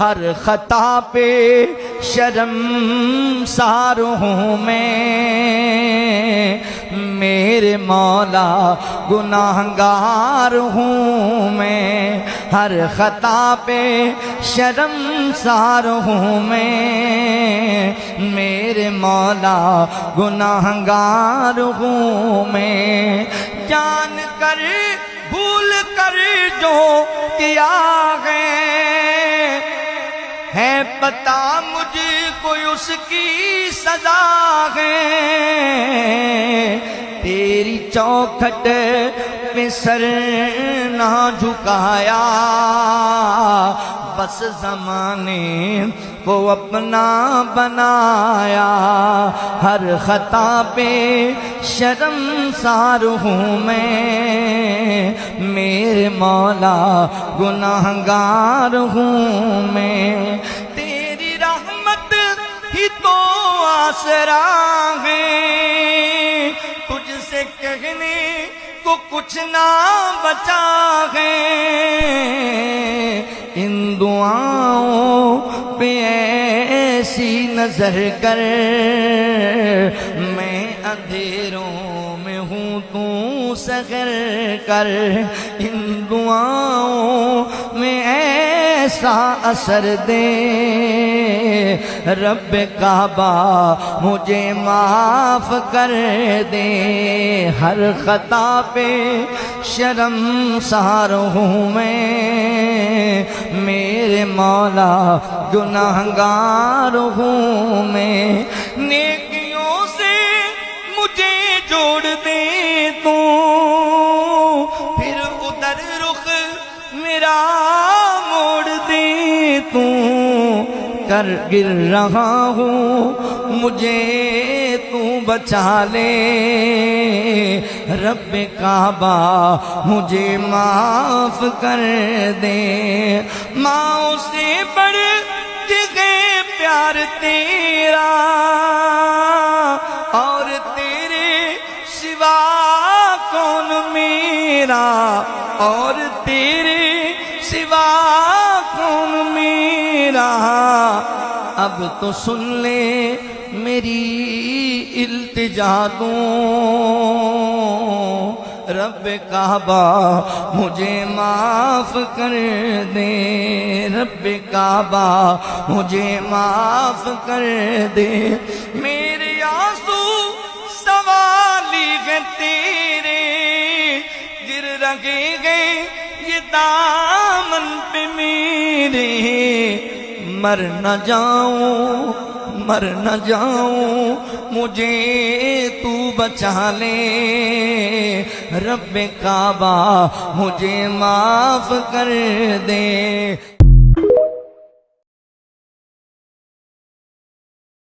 हर खता पे शर्मसार हूँ मैं, मेरे मौला गुनाहगार हूँ मैं। हर खता पे शर्मसार हूँ मैं, मेरे मौला गुनाहगार हूँ मैं। जान कर भूल कर जो किया है पता मुझको उसकी सजा है। तेरी चौखट पे सर ना झुकाया, बस ज़माने को अपना बनाया। हर खता पे शर्मसार हूँ मैं, मेरे मौला गुनाहगार हूँ मैं। तेरी रहमत ही तो आसरा है, तुझसे कहने को कुछ ना बचा है। इन दुआओं पे ऐसी नजर कर, मैं अंधेरों में हूँ तू सहर कर। इन दुआओं में ऐसा असर दे, रब काबा मुझे माफ कर दे। हर खता पे शर्मसार हूँ मैं, मेरे मौला गुनाहगार हूँ मैं। नेकियों से मुझे जोड़ दे तू, फिर उधर रुख मेरा मोड़ दे तू। कर गिर रहा हूँ मुझे तू बचा ले, रब काबा मुझे माफ कर दे। माँ से बढ़ के प्यार तेरा, और तेरे सिवा कौन मेरा, और तेरे सिवा कौन मेरा। अब तो सुन ले मेरी इल्तिजा तू, रब काबा मुझे माफ कर दे, रब काबा मुझे माफ कर दे। मेरे आंसू सवाली है तेरे, गिर रहे गए ये दामन पे मेरे। मर न जाऊं, मर न जाऊं, मुझे तू बचा ले, रब काबा मुझे माफ कर दे।